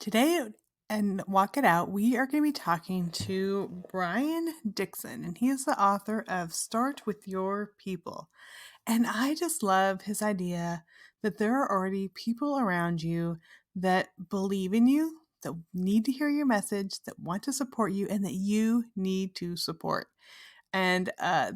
Today and Walk It Out, we are going to be talking to Brian Dixon, and he is the author of Start With Your People. And I just love his idea that there are already people around you that believe in you, that need to hear your message, that want to support you, and that you need to support. And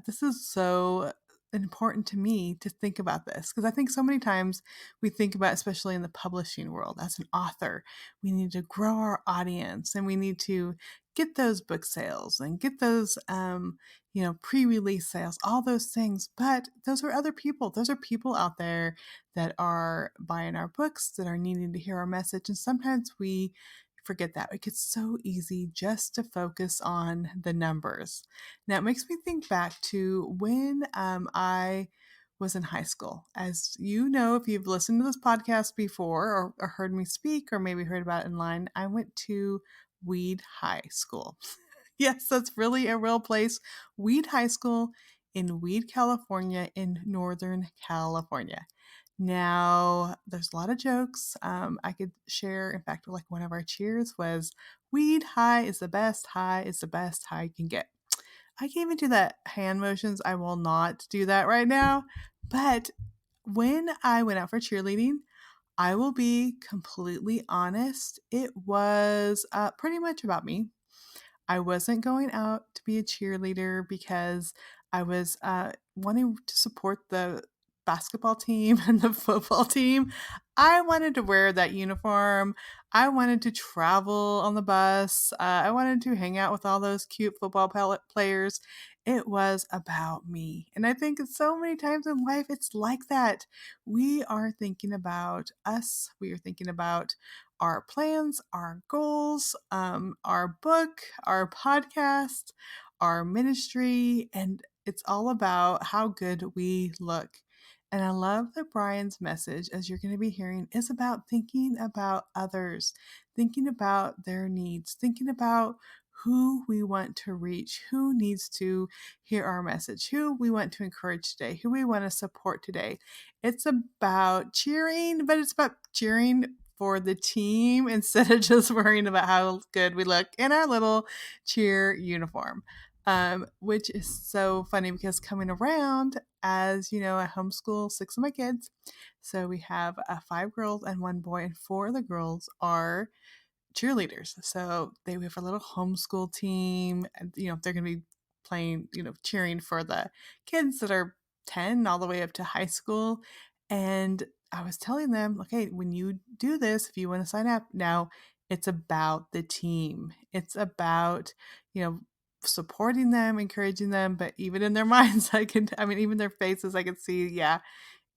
this is so important to me to think about this because I think so many times we think about, especially in the publishing world, as an author, we need to grow our audience and we need to get those book sales and get those, pre-release sales, all those things. But those are other people. Those are people out there that are buying our books, that are needing to hear our message. And sometimes we forget that. It gets so easy just to focus on the numbers. Now, it makes me think back to when I was in high school. As you know, if you've listened to this podcast before or heard me speak or maybe heard about it online, I went to Weed High School. Yes, that's really a real place. Weed High School in Weed, California, in Northern California. Now, there's a lot of jokes I could share. In fact, like one of our cheers was, Weed high is the best high is the best high you can get. I can't even do that hand motions. I will not do that right now. But when I went out for cheerleading, I will be completely honest. It was pretty much about me. I wasn't going out to be a cheerleader because I was wanting to support the basketball team and the football team. I wanted to wear that uniform. I wanted to travel on the bus. I wanted to hang out with all those cute football players. It was about me. And I think so many times in life, it's like that. We are thinking about us. We are thinking about our plans, our goals, our book, our podcast, our ministry, and it's all about how good we look. And I love that Brian's message, as you're going to be hearing, is about thinking about others, thinking about their needs, thinking about who we want to reach, who needs to hear our message, who we want to encourage today, who we want to support today. It's about cheering, but it's about cheering for the team instead of just worrying about how good we look in our little cheer uniform. Which is so funny because coming around, as you know, I homeschool 6 of my kids. So we have 5 girls and 1 boy, and 4 of the girls are cheerleaders. So we have a little homeschool team, and they're going to be playing, cheering for the kids that are 10 all the way up to high school. And I was telling them, okay, when you do this, if you want to sign up, now it's about the team. It's about, supporting them, encouraging them, but even in their minds, even their faces, I could see, yeah,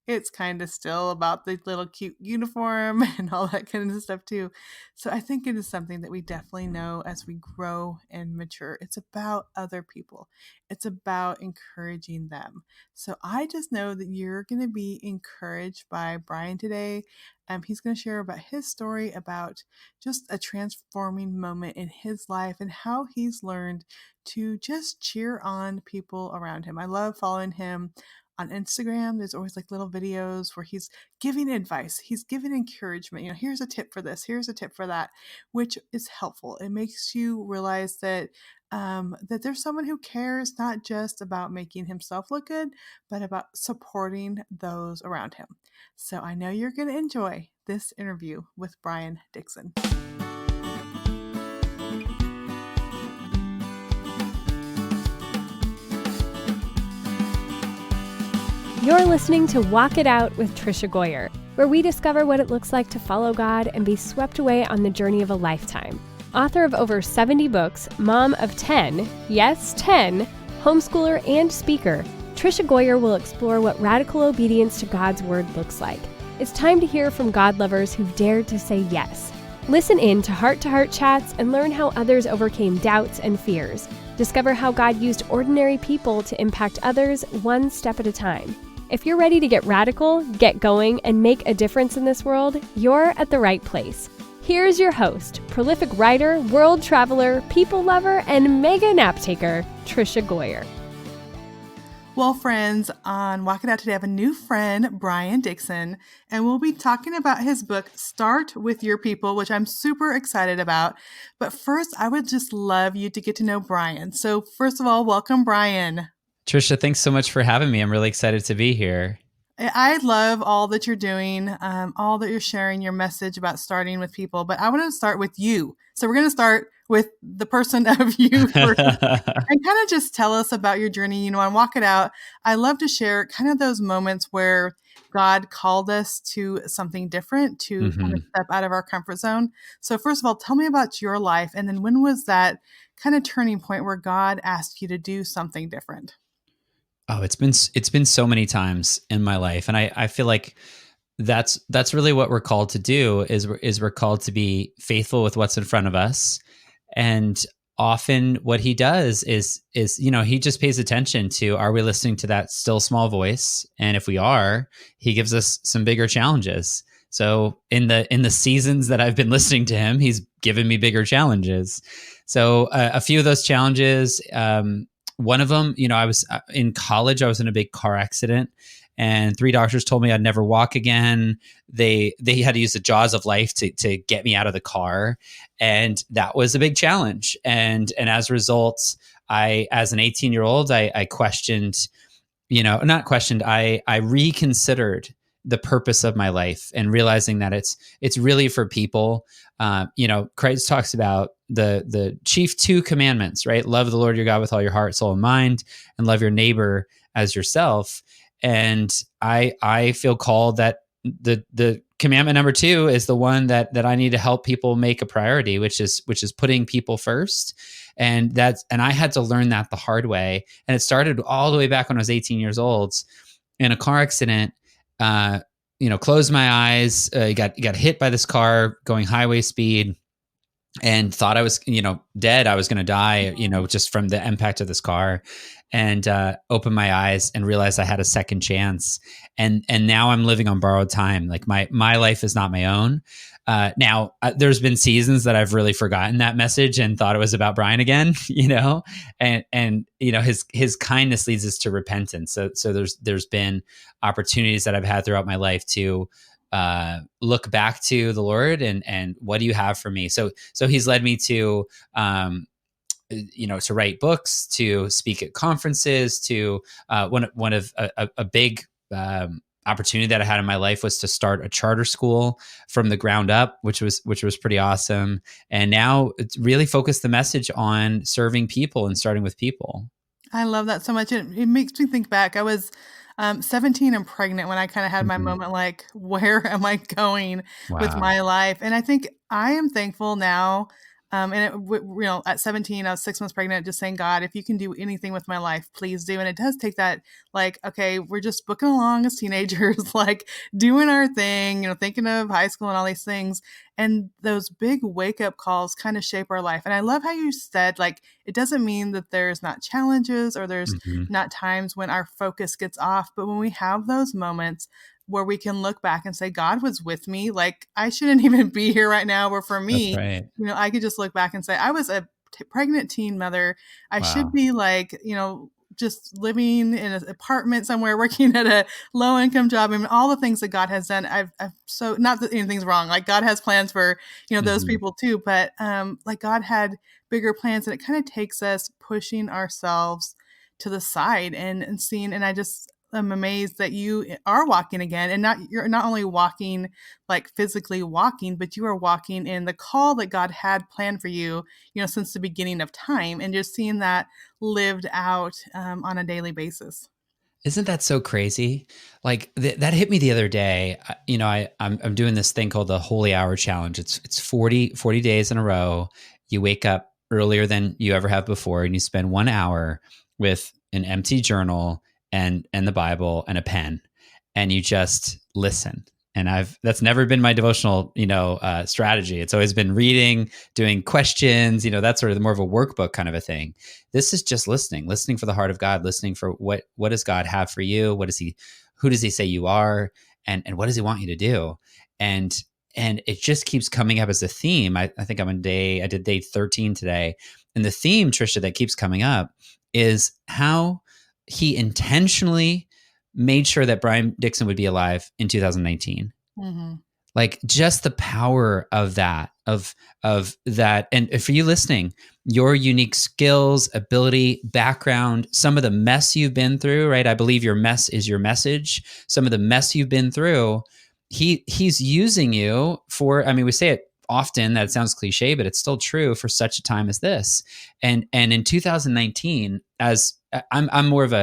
it's kind of still about the little cute uniform and all that kind of stuff too. So I think it is something that we definitely know as we grow and mature. It's about other people. It's about encouraging them. So I just know that you're going to be encouraged by Brian today. He's going to share about his story, about just a transforming moment in his life and how he's learned to just cheer on people around him. I love following him on Instagram. There's always like little videos where he's giving advice. He's giving encouragement. Here's a tip for this. Here's a tip for that, which is helpful. It makes you realize that that there's someone who cares not just about making himself look good, but about supporting those around him. So I know you're going to enjoy this interview with Brian Dixon. You're listening to Walk It Out with Trisha Goyer, where we discover what it looks like to follow God and be swept away on the journey of a lifetime. Author of over 70 books, mom of 10, yes, 10, homeschooler and speaker, Trisha Goyer will explore what radical obedience to God's word looks like. It's time to hear from God lovers who've dared to say yes. Listen in to heart chats and learn how others overcame doubts and fears. Discover how God used ordinary people to impact others one step at a time. If you're ready to get radical, get going, and make a difference in this world, you're at the right place. Here's your host, prolific writer, world traveler, people lover, and mega nap taker, Trisha Goyer. Well, friends, on Walk It Out today, I have a new friend, Brian Dixon, and we'll be talking about his book, Start With Your People, which I'm super excited about. But first, I would just love you to get to know Brian. So, first of all, welcome, Brian. Trisha, thanks so much for having me. I'm really excited to be here. I love all that you're doing, all that you're sharing your message about starting with people. But I want to start with you. So, we're going to start with the person of you first. And kind of just tell us about your journey. On Walk It Out, I love to share kind of those moments where God called us to something different, to kind of hmm step out of our comfort zone. So, first of all, tell me about your life. And then when was that kind of turning point where God asked you to do something different? Oh, it's been so many times in my life, and I feel like that's really what we're called to do is we're called to be faithful with what's in front of us. And often what he does is he just pays attention to, are we listening to that still small voice? And if we are, he gives us some bigger challenges. So in the seasons that I've been listening to him, he's given me bigger challenges. So a few of those challenges, one of them, I was in college, I was in a big car accident, and three doctors told me I'd never walk again. They had to use the jaws of life to get me out of the car, and that was a big challenge. And as a result, as an 18-year-old, I questioned, not questioned, I reconsidered the purpose of my life, and realizing that it's really for people. Christ talks about the chief two commandments, right? Love the Lord your God with all your heart, soul, and mind, and love your neighbor as yourself. And I feel called that the commandment number two is the one that I need to help people make a priority, which is putting people first. And I had to learn that the hard way. And it started all the way back when I was 18 years old in a car accident. Closed my eyes, got hit by this car going highway speed, and thought I was, dead. I was going to die, just from the impact of this car. And opened my eyes and realized I had a second chance. And now I'm living on borrowed time. Like my life is not my own. Now there's been seasons that I've really forgotten that message and thought it was about Brian again, and his kindness leads us to repentance. So there's been opportunities that I've had throughout my life to look back to the Lord and what do you have for me? So he's led me to to write books, to speak at conferences, to one of a big opportunity that I had in my life was to start a charter school from the ground up, which was pretty awesome. And now it's really focused the message on serving people and starting with people. I love that so much. It makes me think back. I was 17 and pregnant when I kind of had my Mm-hmm. moment like, where am I going with Wow. my life? And I think I am thankful now. At 17, I was 6 months pregnant, just saying, God, if you can do anything with my life, please do. And it does take that, like, okay, we're just booking along as teenagers, like doing our thing, thinking of high school and all these things. And those big wake up calls kind of shape our life. And I love how you said, like, it doesn't mean that there's not challenges or there's Mm-hmm. not times when our focus gets off. But when we have those moments where we can look back and say, God was with me, like, I shouldn't even be here right now. Or for That's me, right. I could just look back and say, I was a pregnant teen mother. I should Wow. be like, just living in an apartment somewhere, working at a low income job, and all the things that God has done. I've so, not that anything's wrong. Like, God has plans for, those Mm-hmm. people too. But like, God had bigger plans, and it kind of takes us pushing ourselves to the side and seeing. And I just, I'm amazed that you are walking again, and you're not only walking, like physically walking, but you are walking in the call that God had planned for you, since the beginning of time, and just seeing that lived out on a daily basis. Isn't that so crazy? Like that hit me the other day. I'm doing this thing called the Holy Hour Challenge. It's 40 days in a row. You wake up earlier than you ever have before, and you spend 1 hour with an empty journal and the Bible and a pen, and you just listen. And that's never been my devotional, strategy. It's always been reading, doing questions, that's sort of more of a workbook kind of a thing. This is just listening for the heart of God, listening for what does God have for you? Who does he say you are? And what does he want you to do? And it just keeps coming up as a theme. I think I did day 13 today. And the theme, Trisha, that keeps coming up is how he intentionally made sure that Brian Dixon would be alive in 2019. Mm-hmm. Like just the power of that, of that. And for you listening, your unique skills, ability, background, some of the mess you've been through, right? I believe your mess is your message. Some of the mess you've been through, he's using you for, I mean, we say it often, that it sounds cliche, but it's still true for such a time as this. And in 2019, as I'm more of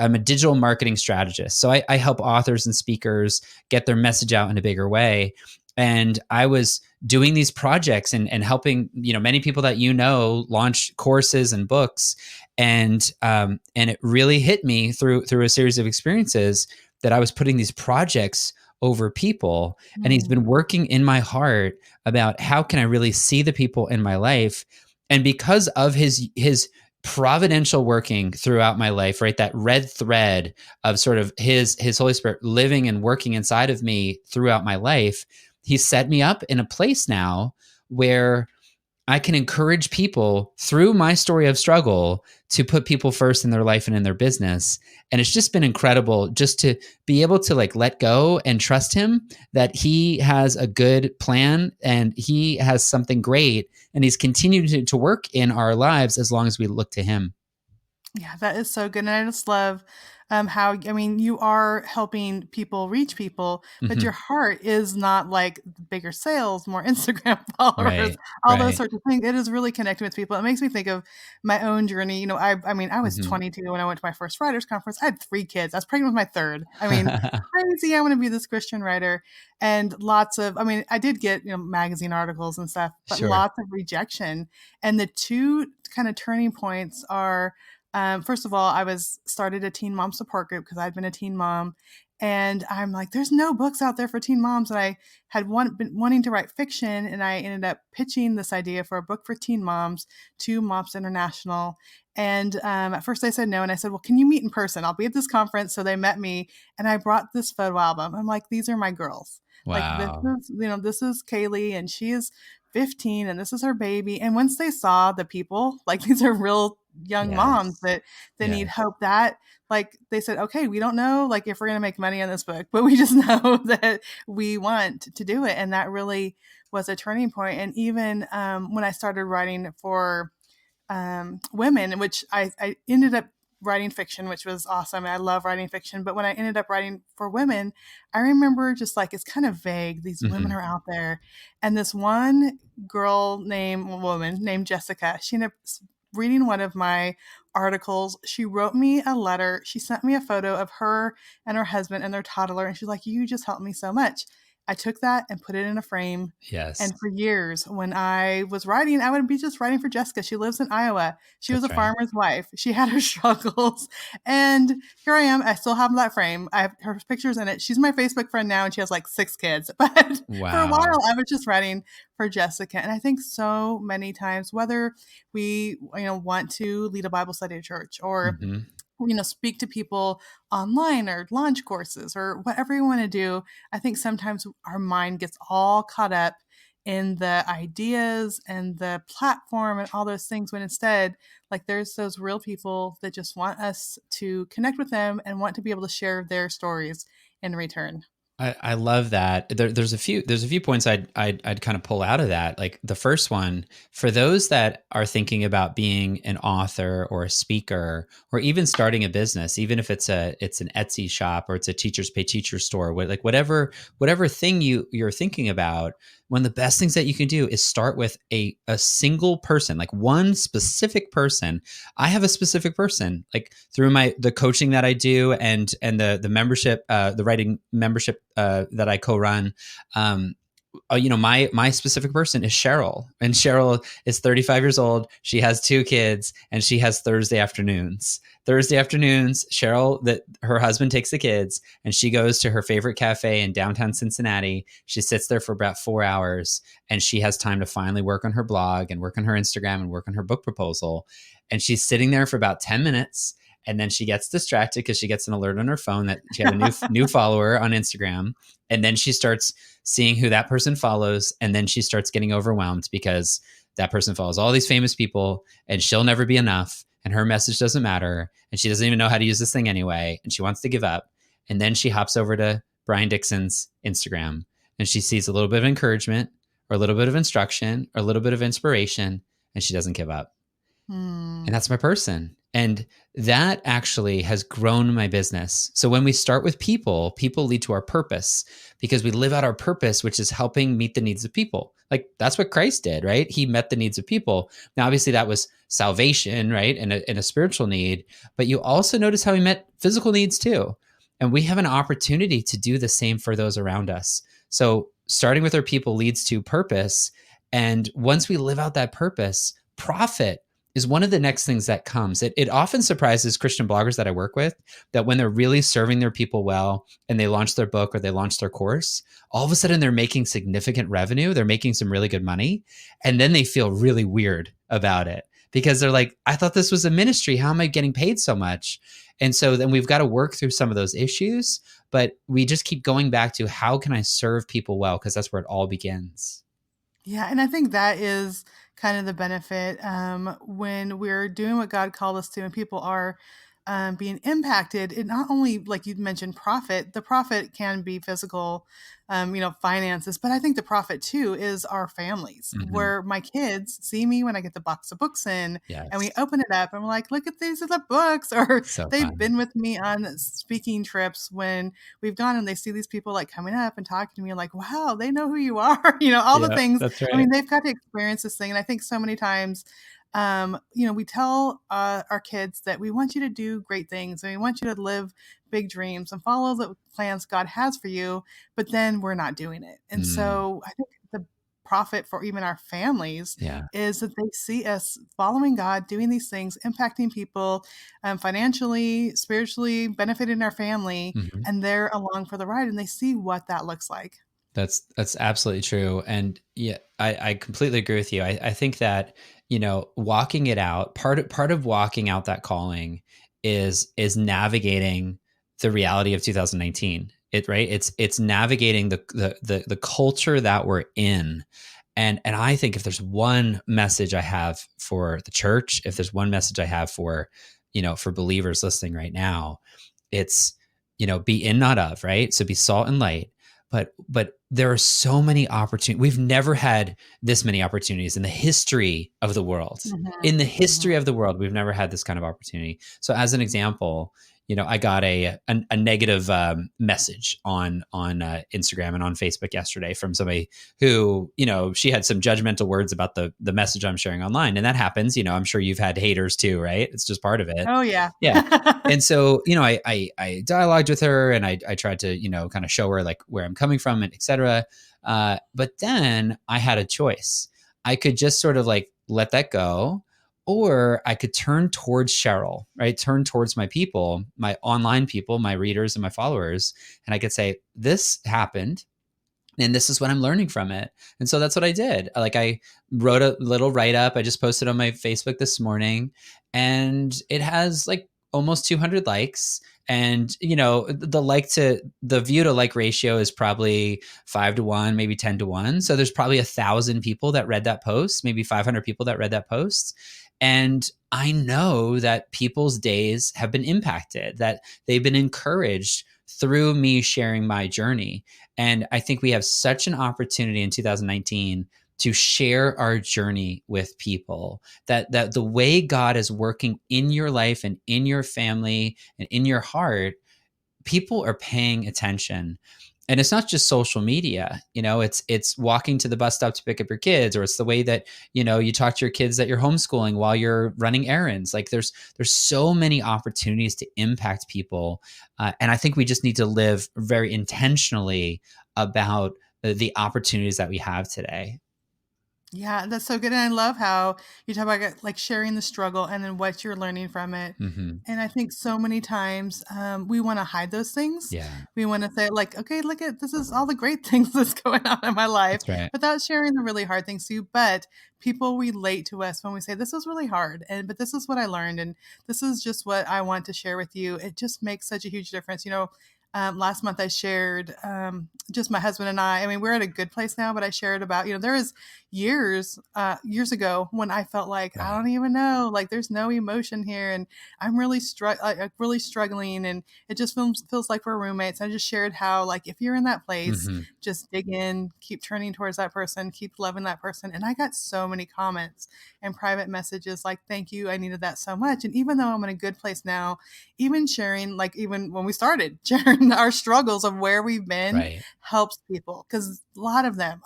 I'm a digital marketing strategist. So I help authors and speakers get their message out in a bigger way. And I was doing these projects and helping, many people that launch courses and books. And it really hit me through a series of experiences that I was putting these projects over people. And he's been working in my heart about how can I really see the people in my life. And because of his providential working throughout my life, right? That red thread of sort of his Holy Spirit living and working inside of me throughout my life, he set me up in a place now where I can encourage people through my story of struggle to put people first in their life and in their business. And it's just been incredible just to be able to let go and trust him that he has a good plan and he has something great. And he's continued to work in our lives as long as we look to him. Yeah, that is so good. And I just love how, I mean, you are helping people reach people, but Mm-hmm. your heart is not like bigger sales, more Instagram followers, Right. all those Right. sorts of things. It is really connecting with people. It makes me think of my own journey. I was Mm-hmm. 22 when I went to my first writers conference. I had 3 kids. I was pregnant with my third. I mean, crazy. I want to be this Christian writer. And lots of, I did get, magazine articles and stuff, but Sure. lots of rejection. And the two kind of turning points are, first of all, I started a teen mom support group because I'd been a teen mom, and I'm like, there's no books out there for teen moms. And I had been wanting to write fiction, and I ended up pitching this idea for a book for teen moms to Moms International. And at first they said no, and I said, well, can you meet in person? I'll be at this conference. So they met me, and I brought this photo album. I'm like, these are my girls. Like Wow. this is Kaylee, and she is 15, and this is her baby. And once they saw the people, like these are real young moms Yes. that need Yes. hope, that like they said, okay, we don't know like if we're going to make money on this book, but we just know that we want to do it. And that really was a turning point. And even when I started writing for women, which I ended up writing fiction, which was awesome. I love writing fiction. But when I ended up writing for women, I remember just like, it's kind of vague. These women Mm-hmm. are out there. And this woman named Jessica, she ended up reading one of my articles. She wrote me a letter. She sent me a photo of her and her husband and their toddler. And she's like, you just helped me so much. I took that and put it in a frame. Yes. And for years, when I was writing, I would be just writing for Jessica. She lives in Iowa. She was a That's right. farmer's wife. She had her struggles. And here I am. I still have that frame. I have her pictures in it. She's my Facebook friend now, and she has like 6 kids. But for a while, Wow. I was just writing for Jessica. And I think so many times, whether we want to lead a Bible study at church, or Mm-hmm. speak to people online, or launch courses, or whatever you want to do, I think sometimes our mind gets all caught up in the ideas and the platform and all those things, when instead, like, there's those real people that just want us to connect with them and want to be able to share their stories in return. I love that. There's a few points I'd kind of pull out of that. Like the first one, for those that are thinking about being an author or a speaker, or even starting a business, even if it's an Etsy shop or it's a teachers pay teachers store, like whatever thing you're thinking about, one of the best things that you can do is start with a single person, like one specific person. I have a specific person, like through the coaching that I do, and the membership, the writing membership that I co-run. My specific person is Cheryl, and Cheryl is 35 years old. She has 2 kids, and she has Thursday afternoons. Cheryl, that her husband takes the kids, and she goes to her favorite cafe in downtown Cincinnati. She sits there for about 4 hours, and she has time to finally work on her blog and work on her Instagram and work on her book proposal. And she's sitting there for about 10 minutes. And then she gets distracted because she gets an alert on her phone that she had a new follower on Instagram. And then she starts seeing who that person follows. And then she starts getting overwhelmed because that person follows all these famous people, and she'll never be enough. and her message doesn't matter, and she doesn't even know how to use this thing anyway, and she wants to give up. And then she hops over to Brian Dixon's Instagram, and she sees a little bit of encouragement or a little bit of instruction or a little bit of inspiration, and she doesn't give up. And Hmm. that's my person. And that actually has grown my business. So when we start with people, people lead to our purpose because we live out our purpose, which is helping meet the needs of people. Like that's what Christ did, right? He met the needs of people. Now, obviously, that was salvation, right? And a spiritual need. But you also notice how he met physical needs too. And we have an opportunity to do the same for those around us. So starting with our people leads to purpose. And once we live out that purpose, profit is one of the next things that comes. It often surprises Christian bloggers that I work with that when they're really serving their people well and they launch their book or they launch their course, all of a sudden they're making significant revenue. They're making some really good money. And then they feel really weird about it because they're like, I thought this was a ministry. How am I getting paid so much? And so then we've got to work through some of those issues, but we just keep going back to how can I serve people well? Because that's where it all begins. Yeah, and I think that is kind of the benefit when we're doing what God called us to, and people are being impacted. It not only, like you mentioned, profit. The profit can be physical, finances, but I think the profit too is our families, Mm-hmm. where my kids see me when I get the box of books in, and we Yes. open it up, and we're like, "Look at these are the books," or So they've fun. been with me on speaking trips when we've gone, and they see these people like coming up and talking to me, like, "Wow, they know who you are," all the Yeah, things. that's I right. mean, they've got to experience this thing. And I think so many times, we tell our kids that we want you to do great things and we want you to live big dreams and follow the plans God has for you, but then we're not doing it. And Mm, so I think the profit for even our families yeah. is that they see us following God, doing these things, impacting people financially, spiritually, benefiting our family, Mhm. and they're along for the ride and they see what that looks like. That's absolutely true. And yeah, I completely agree with you. I think that, walking it out, part of walking out that calling is navigating the reality of 2019. Right? It's navigating the culture that we're in. And I think if there's one message I have for the church, if there's one message I have for believers listening right now, it's, be in, not of, right? So be salt and light. But there are so many opportunities. We've never had this many opportunities in the history of the world. Mhm, In the mhm. history of the world, we've never had this kind of opportunity. So as an example, I got a negative message on Instagram and on Facebook yesterday from somebody who, she had some judgmental words about the message I'm sharing online, and that happens. I'm sure you've had haters too, right? It's just part of it. Oh, yeah. Yeah. And so, I dialogued with her and I tried to, kind of show her like where I'm coming from and et cetera. But then I had a choice. I could just sort of like let that go, or I could turn towards Cheryl, right? Turn towards my people, my online people, my readers and my followers. And I could say, this happened and this is what I'm learning from it. And so that's what I did. Like I wrote a little write up. I just posted on my Facebook this morning, and it has like almost 200 likes. And the view to like ratio is probably 5 to 1, maybe 10 to 1. So there's probably 1,000 people that read that post, maybe 500 people that read that post. And I know that people's days have been impacted, that they've been encouraged through me sharing my journey. And I think we have such an opportunity in 2019 to share our journey with people, that the way God is working in your life and in your family and in your heart, people are paying attention. And it's not just social media, it's walking to the bus stop to pick up your kids, or it's the way that, you talk to your kids that you're homeschooling while you're running errands. Like there's so many opportunities to impact people. And I think we just need to live very intentionally about the opportunities that we have today. Yeah, that's so good, and I love how you talk about, like, sharing the struggle and then what you're learning from it, Hmm. and I think so many times, we wanna hide those things. Yeah, We wanna say, like, "Okay, look at this is all the great things that's going on in my life," that's right. without sharing the really hard things too, but people relate to us when we say, "This was really hard, but this is what I learned, and this is just what I want to share with you." It just makes such a huge difference. Last month I shared just my husband and I mean, we're at a good place now, but I shared about, there was years ago when I felt like, I Right. don't even know, like there's no emotion here. And I'm really struggling. And it just feels like we're roommates. I just shared how, like, if you're in that place, Hmm. just dig in, keep turning towards that person, keep loving that person. And I got so many comments and private messages like, thank you. I needed that so much. And even though I'm in a good place now, even sharing, like, even when we started sharing our struggles of where we've been Right. helps people, because a lot of them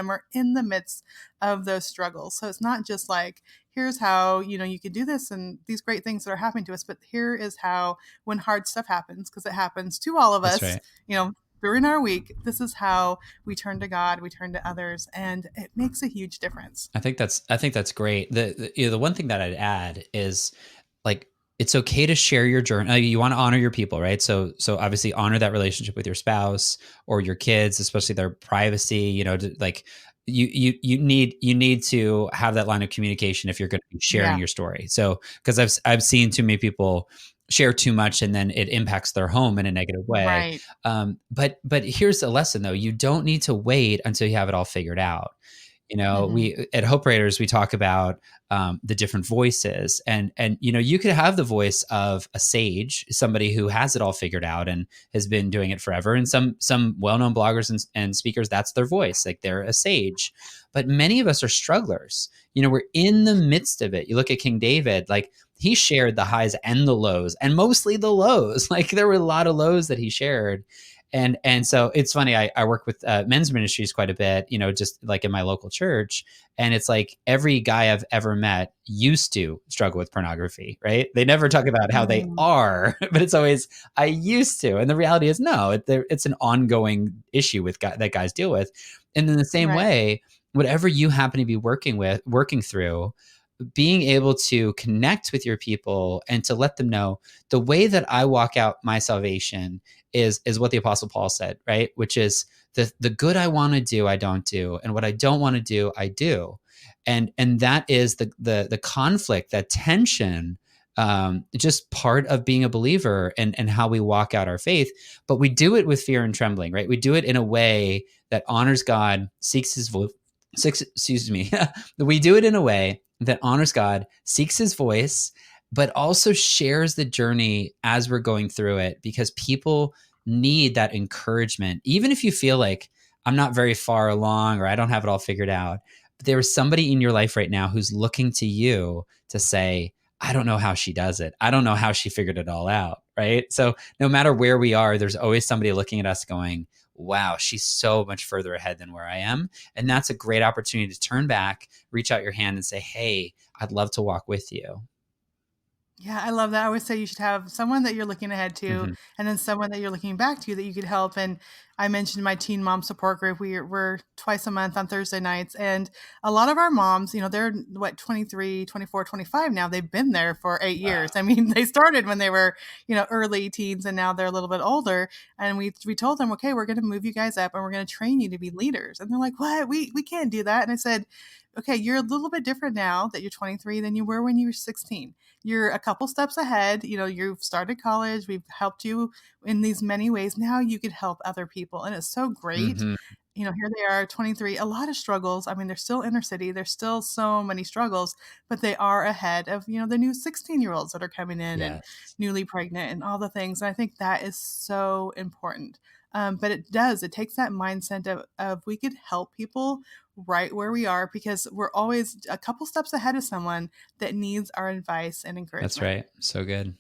are in the midst of those struggles. So it's not just like, here's how, you can do this and these great things that are happening to us, but here is how, when hard stuff happens, because it happens to all of That's us, right. during our week, this is how we turn to God, we turn to others, and it makes a huge difference. I think that's great. The one thing that I'd add is, like, it's okay to share your journey. You want to honor your people, right? So obviously honor that relationship with your spouse or your kids, especially their privacy. Like, you need to have that line of communication if you're going to be sharing Yeah, your story. So, because I've seen too many people share too much and then it impacts their home in a negative way. right. But here's the lesson though: you don't need to wait until you have it all figured out. Hmm. We at Hope Raiders, we talk about the different voices, and you could have the voice of a sage, somebody who has it all figured out and has been doing it forever. And some well-known bloggers and speakers, that's their voice, like they're a sage. But many of us are strugglers. We're in the midst of it. You look at King David, like he shared the highs and the lows, and mostly the lows. Like there were a lot of lows that he shared. And so it's funny. I work with men's ministries quite a bit, just like in my local church. And it's like every guy I've ever met used to struggle with pornography, right? They never talk about how they Mm, are, but it's always, I used to. And the reality is, no, it's an ongoing issue that guys deal with. And in the same right. way, whatever you happen to be working through, being able to connect with your people and to let them know the way that I walk out my salvation is what the Apostle Paul said, right? Which is the good I want to do, I don't do, and what I don't want to do, I do. And that is the conflict, that tension, just part of being a believer and how we walk out our faith. But we do it with fear and trembling, right? We do it in a way that honors God, seeks his voice. Excuse me. We do it in a way that honors God, seeks his voice, but also shares the journey as we're going through it, because people need that encouragement. Even if you feel like I'm not very far along or I don't have it all figured out, but there is somebody in your life right now who's looking to you to say, I don't know how she does it. I don't know how she figured it all out. Right. So no matter where we are, there's always somebody looking at us going, wow, she's so much further ahead than where I am. And that's a great opportunity to turn back, reach out your hand and say, hey, I'd love to walk with you. Yeah, I love that. I always say you should have someone that you're looking ahead to, Mm-hmm. and then someone that you're looking back to that you could help. And I mentioned my teen mom support group. We're twice a month on Thursday nights. And a lot of our moms, they're what, 23, 24, 25 now. They've been there for 8 years. I mean, they started when they were, early teens, and now they're a little bit older. And we told them, okay, we're going to move you guys up and we're going to train you to be leaders. And they're like, what? We can't do that. And I said, okay, you're a little bit different now that you're 23 than you were when you were 16. You're a couple steps ahead. You've started college. We've helped you in these many ways. Now you could help other people. And it's so great. Mm-hmm. Here they are, 23, a lot of struggles. I mean, they're still inner city. There's still so many struggles, but they are ahead of, the new 16-year-olds that are coming in and Yes. newly pregnant and all the things. And I think that is so important. But it takes that mindset of we could help people right where we are, because we're always a couple steps ahead of someone that needs our advice and That's encouragement. right. So good.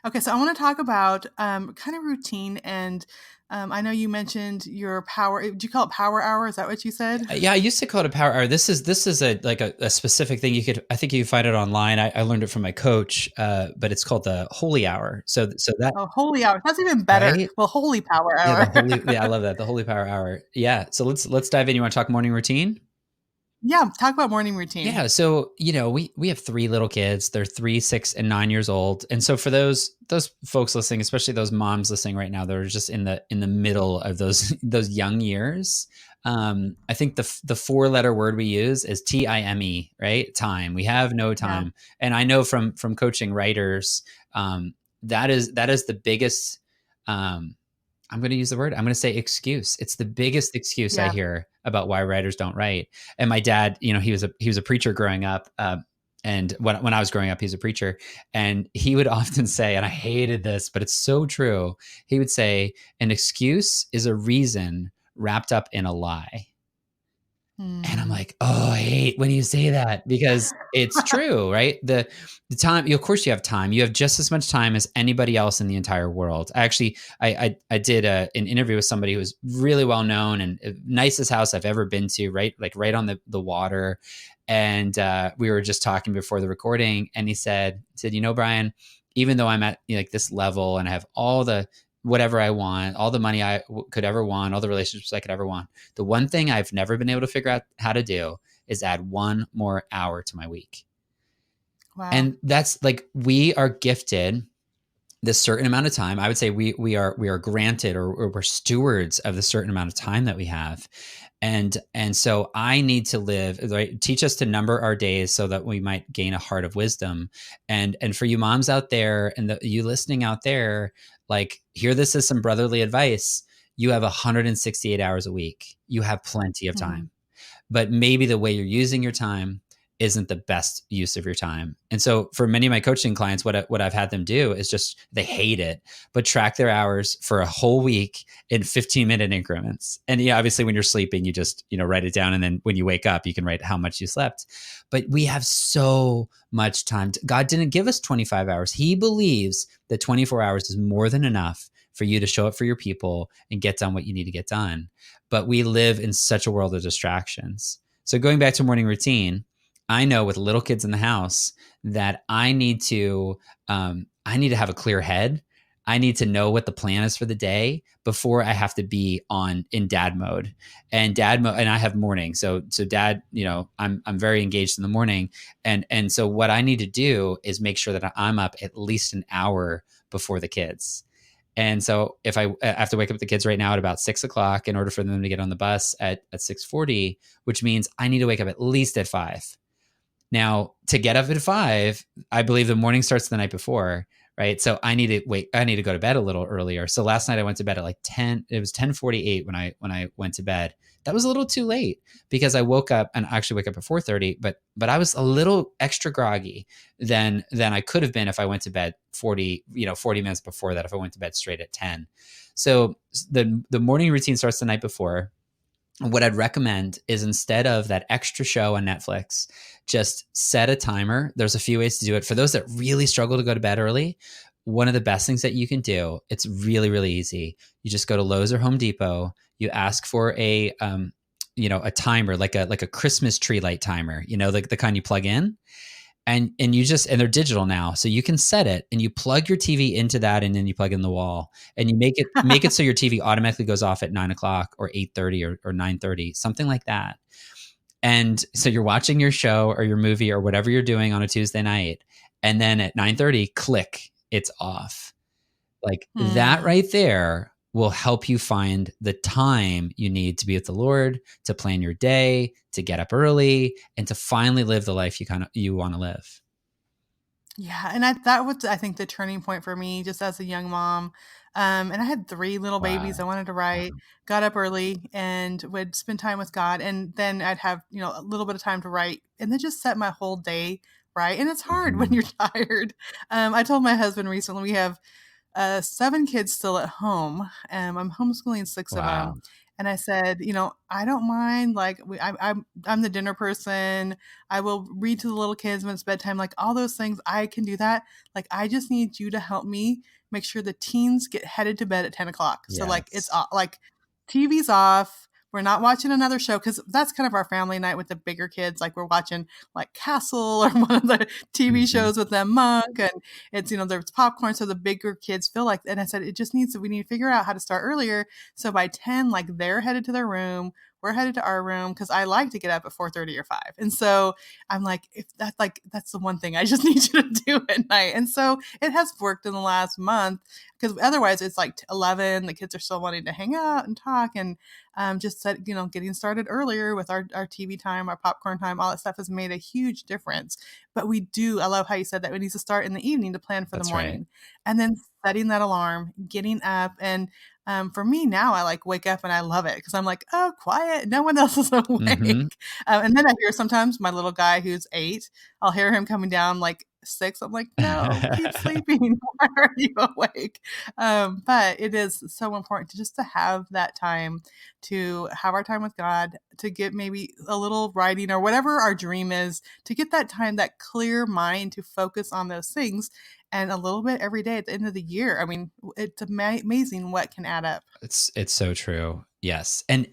Okay, so I want to talk about kind of routine. And I know you mentioned your power. Do you call it power hour? Is that what you said? Yeah, I used to call it a power hour. This is a specific thing. I think you can find it online. I learned it from my coach, but it's called the holy hour. So that, Oh, holy hour. That's even better. right? Well, holy power Yeah, the hour. holy. Yeah, I love that. The holy power hour. Yeah. So let's dive in. You want to talk morning routine? Yeah, talk about morning routine. Yeah. So, we have three little kids. They're 3, 6, and 9 years old. And so for those folks listening, especially those moms listening right now, that are just in the middle of those those young years. I think the 4-letter word we use is time, right? Time. We have no Yeah. time. And I know from coaching writers, that is the biggest I'm going to use the word, I'm going to say excuse. It's the biggest excuse I Yeah. hear about why writers don't write. And my dad, he was a preacher growing up. And when I was growing up, he was a preacher, and he would often say, and I hated this, but it's so true. He would say, an excuse is a reason wrapped up in a lie. And I'm Mm. like, oh, I hate when you say that, because it's true, right? The time, of course, you have time. You have just as much time as anybody else in the entire world. I did an interview with somebody who was really well known, and nicest house I've ever been to, right? Like right on the water. And we were just talking before the recording, and he said, Brian, even though I'm at like this level and I have all the whatever I want, all the money I could ever want, all the relationships I could ever want, the one thing I've never been able to figure out how to do is add one more hour to my week. Wow. And that's like, we are gifted this certain amount of time. I would say we are granted, or we're stewards of the certain amount of time that we have. And so I need to live, right? Teach us to number our days so that we might gain a heart of wisdom. And for you moms out there, and you listening out there, like, hear this as some brotherly advice. You have 168 hours a week. You have plenty of Mm. time, but maybe the way you're using your time isn't the best use of your time. And so for many of my coaching clients, what I've had them do is just, they hate it, but track their hours for a whole week in 15-minute increments. And yeah, obviously when you're sleeping, you just, write it down. And then when you wake up, you can write how much you slept. But we have so much time. God didn't give us 25 hours. He believes that 24 hours is more than enough for you to show up for your people and get done what you need to get done. But we live in such a world of distractions. So going back to morning routine, I know with little kids in the house that I need to have a clear head. I need to know what the plan is for the day before I have to be in dad mode. And I have morning. So dad, I'm very engaged in the morning. And so what I need to do is make sure that I'm up at least an hour before the kids. And so if I have to wake up the kids right now at about 6 o'clock in order for them to get on the bus at 6:40, which means I need to wake up at least at 5. Now, to get up at 5, I believe the morning starts the night before, right? So I need to go to bed a little earlier. So last night I went to bed at like 10. It was 10:48 when I went to bed. That was a little too late, because I woke up, and I actually wake up at 4:30, but I was a little extra groggy than I could have been if I went to bed 40 minutes before that, if I went to bed straight at 10. So the morning routine starts the night before. What I'd recommend is, instead of that extra show on Netflix, just set a timer. There's a few ways to do it. For those that really struggle to go to bed early, one of the best things that you can do, it's really, really easy. You just go to Lowe's or Home Depot. You ask for a timer, like a Christmas tree light timer, like the kind you plug in. And they're digital now, so you can set it, and you plug your TV into that, and then you plug in the wall, and you make it so your TV automatically goes off at 9 o'clock or 8:30 or 9:30, something like that. And so you're watching your show or your movie or whatever you're doing on a Tuesday night, and then at 9:30, click, it's off. Like, that Mm. right there will help you find the time you need to be with the Lord, to plan your day, to get up early, and to finally live the life you want to live. Yeah, and that was, I think, the turning point for me just as a young mom. And I had 3 little babies. Wow. I wanted to write, got up early and would spend time with God. And then I'd have, a little bit of time to write and then just set my whole day right. And it's hard when Mhm. you're tired. I told my husband recently, we have 7 kids still at home. I'm homeschooling 6 of them. Wow. And I said, I don't mind. Like, I'm the dinner person. I will read to the little kids when it's bedtime. Like, all those things, I can do that. Like, I just need you to help me make sure the teens get headed to bed at 10 o'clock. So, like, it's Yes. like TV's off. We're not watching another show, because that's kind of our family night with the bigger kids. Like, we're watching like Castle or one of the TV Mhm. shows with them, Monk, and it's, there's popcorn, so the bigger kids feel like, and I said, we need to figure out how to start earlier. So by 10, like, they're headed to their room. we're headed to our room because I like to get up at 4:30 or 5. And so I'm like, if that's like, that's the one thing I just need you to do at night. And so it has worked in the last month because otherwise it's like 11, the kids are still wanting to hang out and talk. And just said, getting started earlier with our TV time, our popcorn time, all that stuff has made a huge difference. But I love how you said that we need to start in the evening to plan for the That's right. morning. And then setting that alarm, getting up. And for me now, I like wake up and I love it because I'm like, oh, quiet. No one else is Mm-hmm. awake. And then I hear sometimes my little guy who's 8, I'll hear him coming down like 6. I'm like, no, keep sleeping. Why are you awake? But it is so important to have that time, to have our time with God, to get maybe a little writing or whatever our dream is, to get that time, that clear mind to focus on those things, and a little bit every day at the end of the year. I mean, it's amazing what can add up. It's so true. Yes. And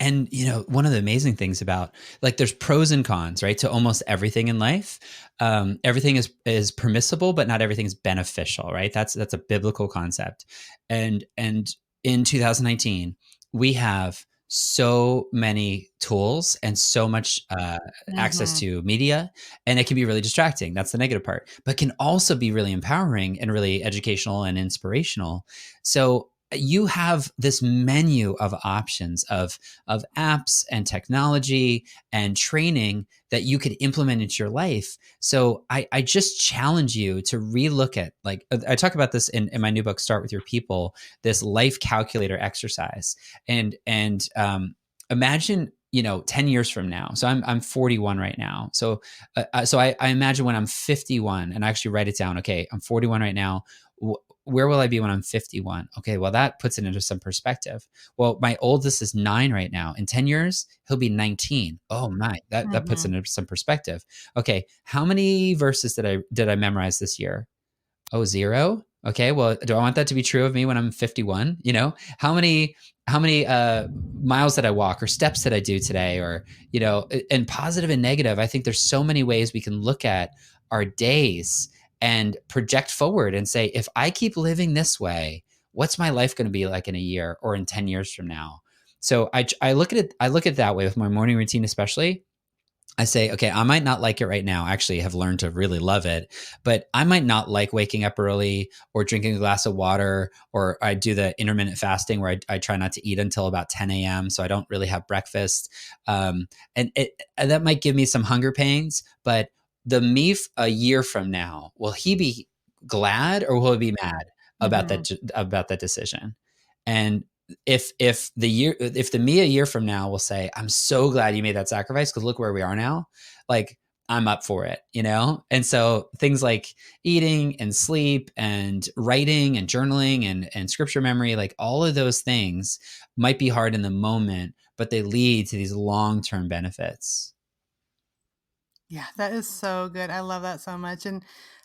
one of the amazing things about, like, there's pros and cons, right, to almost everything in life. Everything is permissible, but not everything is beneficial, right? That's a biblical concept. And in 2019, we have so many tools and so much access Mm-hmm. to media, and it can be really distracting. That's the negative part, but can also be really empowering and really educational and inspirational. So you have this menu of options of apps and technology and training that you could implement into your life. So I just challenge you to relook at, like, I talk about this in my new book, Start With Your People, this life calculator exercise. And imagine, 10 years from now. So I'm 41 right now. So I imagine when I'm 51, and I actually write it down. Okay, I'm 41 right now. Where will I be when I'm 51? Okay, well, that puts it into some perspective. Well, my oldest is 9 right now. In 10 years, he'll be 19. Oh my, that puts it Mm-hmm. into some perspective. Okay, how many verses did I memorize this year? Oh, 0. Okay, well, do I want that to be true of me when I'm 51? How many miles did I walk or steps did I do today? Or, and positive and negative. I think there's so many ways we can look at our days and project forward and say, if I keep living this way, what's my life going to be like in a year or in 10 years from now? So I look at it, that way with my morning routine, especially. I say, okay, I might not like it right now. Actually, have learned to really love it, but I might not like waking up early or drinking a glass of water, or I do the intermittent fasting where I try not to eat until about 10 a.m. So I don't really have breakfast. And that might give me some hunger pains, but the me a year from now, will he be glad or will he be mad about Mm-hmm. that decision? And if the me a year from now will say, I'm so glad you made that sacrifice because look where we are now, like, I'm up for it, And so things like eating and sleep and writing and journaling and scripture memory, like all of those things might be hard in the moment, but they lead to these long-term benefits. Yeah, that is so good. I love that so much. And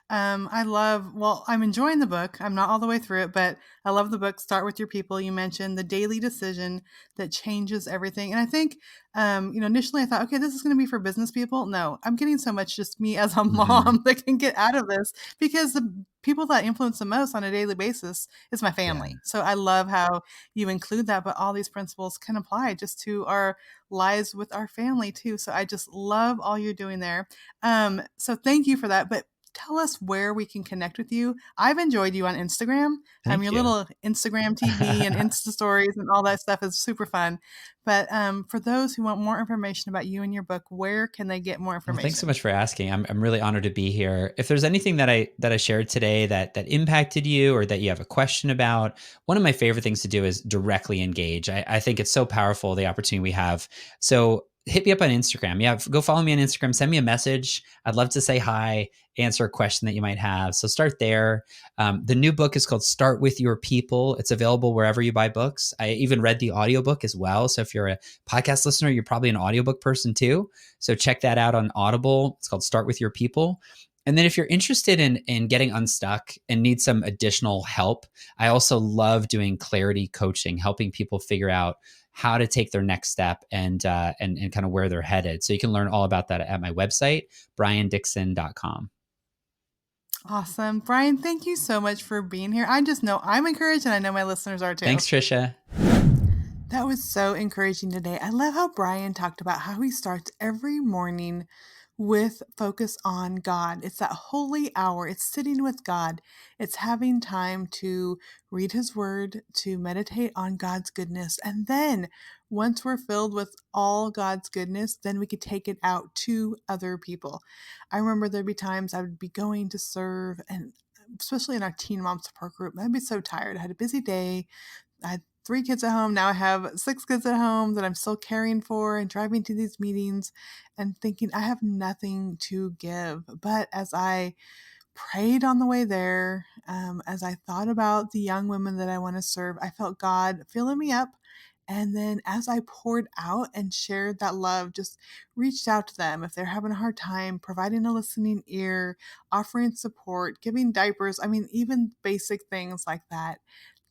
I'm enjoying the book. I'm not all the way through it, but I love the book. Start With Your People. You mentioned the daily decision that changes everything. And I think, initially I thought, okay, this is going to be for business people. No, I'm getting so much just me as a Mm-hmm. mom that can get out of this, because the people that influence the most on a daily basis is my Yeah. family. So I love how you include that, but all these principles can apply just to our lives with our family too. So I just love all you're doing there. So thank you for that. But tell us where we can connect with you. I've enjoyed you on Instagram. Thank Your you. little Instagram TV and Insta stories and all that stuff is super fun. But for those who want more information about you and your book, where can they get more Well, thanks so information? much for asking. I'm really honored to be here. If there's anything that I shared today that impacted you or that you have a question about, one of my favorite things to do is directly engage. I think it's so powerful, the opportunity we have. So hit me up on Instagram. Yeah, go follow me on Instagram. Send me a message. I'd love to say hi, answer a question that you might have. So start there. The new book is called Start With Your People. It's available wherever you buy books. I even read the audiobook as well. So if you're a podcast listener, you're probably an audiobook person too. So check that out on Audible. It's called Start With Your People. And then if you're interested in getting unstuck and need some additional help, I also love doing clarity coaching, helping people figure out how to take their next step and kind of where they're headed. So you can learn all about that at my website, briandixon.com. Awesome. Brian, thank you so much for being here. I just know I'm encouraged, and I know my listeners are too. Thanks, Trisha. That was so encouraging today. I love how Brian talked about how he starts every morning with focus on God. It's that holy hour. It's sitting with God. It's having time to read his word, to meditate on God's goodness. And then once we're filled with all God's goodness, then we could take it out to other people. I remember there'd be times I would be going to serve, and especially in our teen mom support group, I'd be so tired. I had a busy day. I had 3 kids at home. Now I have 6 kids at home that I'm still caring for and driving to these meetings and thinking I have nothing to give. But as I prayed on the way there, as I thought about the young women that I want to serve, I felt God filling me up. And then as I poured out and shared that love, just reached out to them if they're having a hard time, providing a listening ear, offering support, giving diapers. I mean, even basic things like that,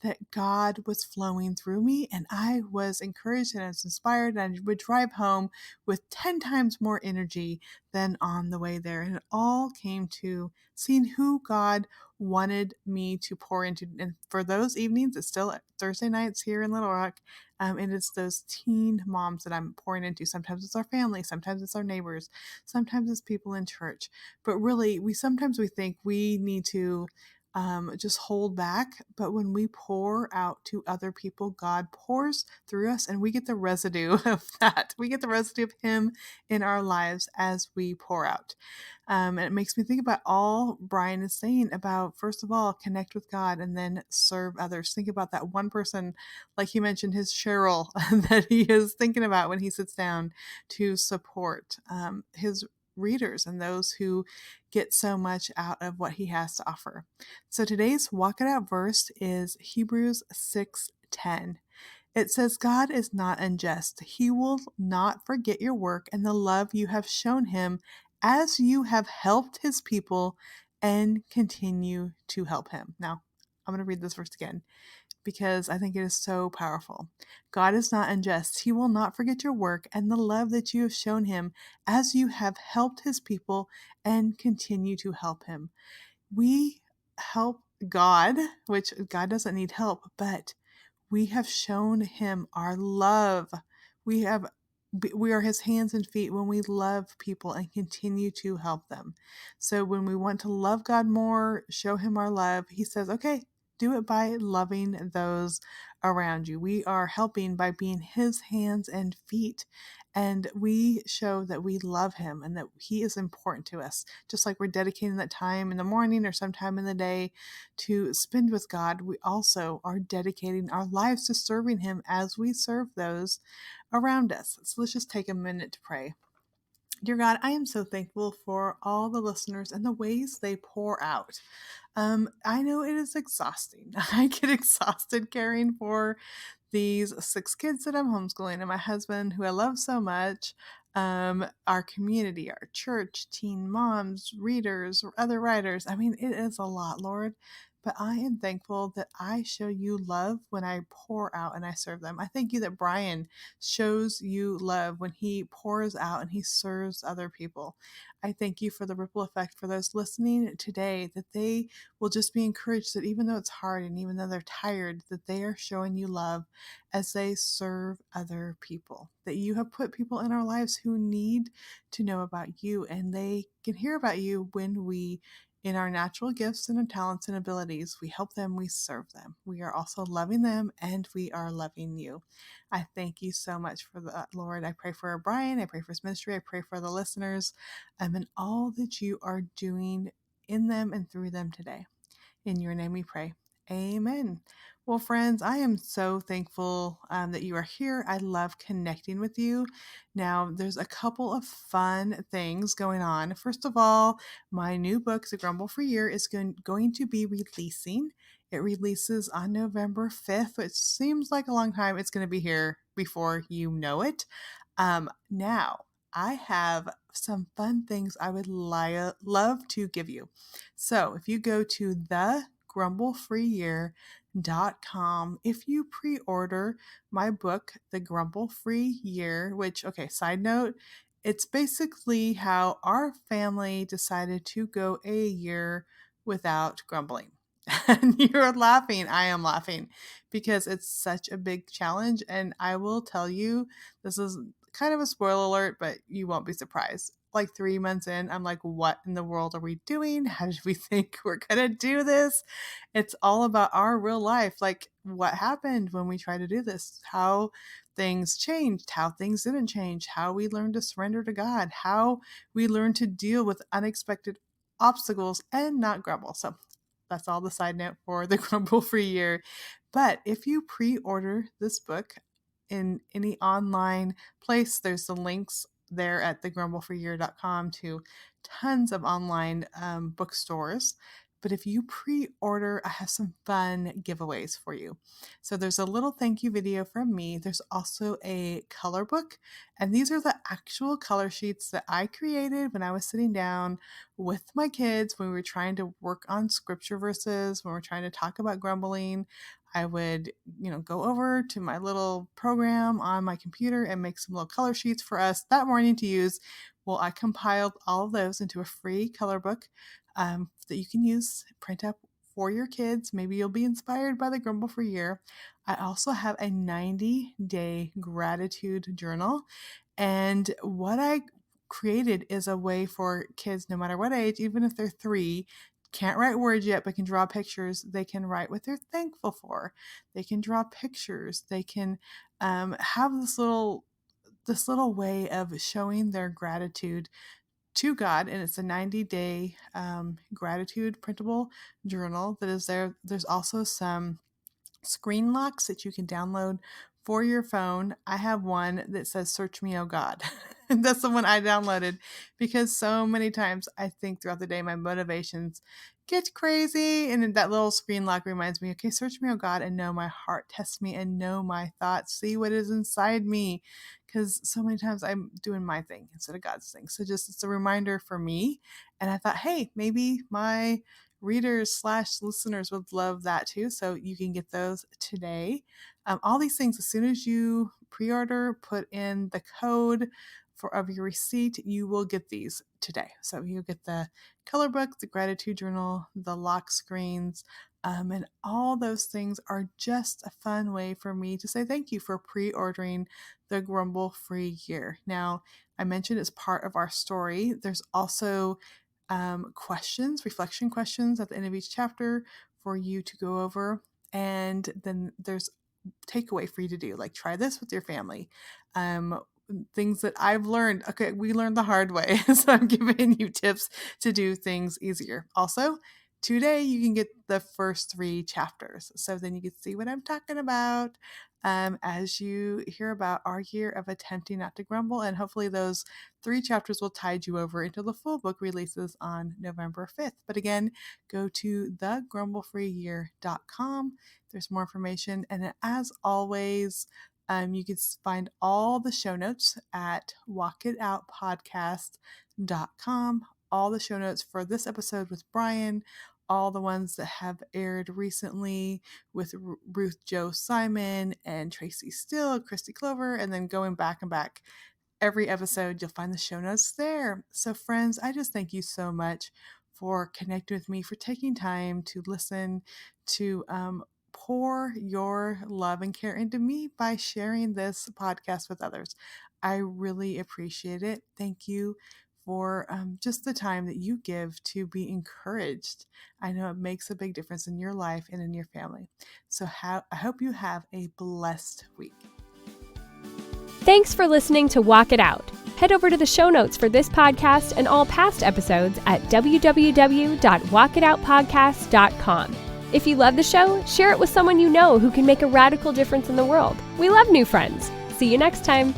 that God was flowing through me, and I was encouraged and I was inspired, and I would drive home with 10 times more energy than on the way there. And it all came to seeing who God wanted me to pour into. And for those evenings, it's still Thursday nights here in Little Rock. And it's those teen moms that I'm pouring into. Sometimes it's our family, sometimes it's our neighbors, sometimes it's people in church. But really, sometimes we think we need to just hold back. But when we pour out to other people, God pours through us, and we get the residue of that. We get the residue of Him in our lives as we pour out. And it makes me think about all Brian is saying about, first of all, connect with God and then serve others. Think about that one person, like he mentioned, his Cheryl, that he is thinking about when he sits down to support his readers and those who get so much out of what he has to offer. So today's Walk It Out verse is Hebrews 6:10. It says, God is not unjust. He will not forget your work and the love you have shown him as you have helped his people and continue to help him. Now, I'm going to read this verse again because I think it is so powerful. God is not unjust. He will not forget your work and the love that you have shown him as you have helped his people and continue to help him. We help God, which God doesn't need help, but we have shown him our love. We have we are his hands and feet when we love people and continue to help them. So when we want to love God more, show him our love, he says, okay, do it by loving those around you. We are helping by being his hands and feet. And we show that we love him and that he is important to us. Just like we're dedicating that time in the morning or sometime in the day to spend with God, we also are dedicating our lives to serving him as we serve those around us. So let's just take a minute to pray. Dear God, I am so thankful for all the listeners and the ways they pour out. I know it is exhausting. I get exhausted caring for these 6 kids that I'm homeschooling and my husband, who I love so much, our community, our church, teen moms, readers, other writers. I mean, it is a lot, Lord. But I am thankful that I show you love when I pour out and I serve them. I thank you that Brian shows you love when he pours out and he serves other people. I thank you for the ripple effect for those listening today, that they will just be encouraged that even though it's hard and even though they're tired, that they are showing you love as they serve other people. That you have put people in our lives who need to know about you, and they can hear about you when we, in our natural gifts and our talents and abilities, we help them, we serve them. We are also loving them and we are loving you. I thank you so much for that, Lord. I pray for Brian. I pray for his ministry. I pray for the listeners, and all that you are doing in them and through them today. In your name we pray. Amen. Well, friends, I am so thankful that you are here. I love connecting with you. Now, there's a couple of fun things going on. First of all, my new book, The Grumble Free Year, is going to be releasing. It releases on November 5th, which seems like a long time. It's going to be here before you know it. Now, I have some fun things I would love to give you. So if you go to thegrumblefreeyear.com, if you pre-order my book, The Grumble Free Year, which, okay, side note, it's basically how our family decided to go a year without grumbling. And you're laughing. I am laughing because it's such a big challenge. And I will tell you, this is kind of a spoiler alert, but you won't be surprised. Like 3 months in, I'm like, what in the world are we doing? How did we think we're going to do this? It's all about our real life. Like, what happened when we tried to do this? How things changed, how things didn't change, how we learned to surrender to God, how we learned to deal with unexpected obstacles and not grumble. So that's all the side note for the Grumble Free Year. But if you pre-order this book in any online place, there's the links there at thegrumblefreeyear.com to tons of online bookstores. But if you pre-order, I have some fun giveaways for you. So there's a little thank you video from me. There's also a color book, and these are the actual color sheets that I created when I was sitting down with my kids when we were trying to work on scripture verses, when we're trying to talk about grumbling. I would, go over to my little program on my computer and make some little color sheets for us that morning to use. Well, I compiled all of those into a free color book that you can use, print up for your kids. Maybe you'll be inspired by the Grumble Free Year. I also have a 90-day gratitude journal. And what I created is a way for kids, no matter what age, even if they're 3, can't write words yet, but can draw pictures. They can write what they're thankful for. They can draw pictures. They can have this little way of showing their gratitude to God, and it's a 90-day gratitude printable journal that is there. There's also some screen locks that you can download for your phone. I have one that says "Search me, oh God." And that's the one I downloaded because so many times I think throughout the day my motivations get crazy, and that little screen lock reminds me, okay, search me, oh God, and know my heart, test me and know my thoughts, see what is inside me, because so many times I'm doing my thing instead of God's thing. So just it's a reminder for me. And I thought, hey, maybe my readers/listeners would love that too. So you can get those today. All these things, as soon as you pre-order, put in the code of your receipt, you will get these today. So you'll get the color book, the gratitude journal, the lock screens, and all those things are just a fun way for me to say thank you for pre-ordering the Grumble Free Year. Now, I mentioned it's part of our story. There's also reflection questions at the end of each chapter for you to go over. And then there's takeaway for you to do, like try this with your family. Things that I've learned. Okay, we learned the hard way. So I'm giving you tips to do things easier. Also, today you can get the first 3 chapters. So then you can see what I'm talking about as you hear about our year of attempting not to grumble. And hopefully those 3 chapters will tide you over into the full book releases on November 5th. But again, go to thegrumblefreeyear.com. There's more information. And as always, you can find all the show notes at walkitoutpodcast.com. All the show notes for this episode with Brian, all the ones that have aired recently with Ruth Jo Simon and Tracy Still, Christy Clover, and then going back and back. Every episode, you'll find the show notes there. So friends, I just thank you so much for connecting with me, for taking time to listen, to pour your love and care into me by sharing this podcast with others. I really appreciate it. Thank you for just the time that you give to be encouraged. I know it makes a big difference in your life and in your family. So I hope you have a blessed week. Thanks for listening to Walk It Out. Head over to the show notes for this podcast and all past episodes at www.walkitoutpodcast.com. If you love the show, share it with someone you know who can make a radical difference in the world. We love new friends. See you next time.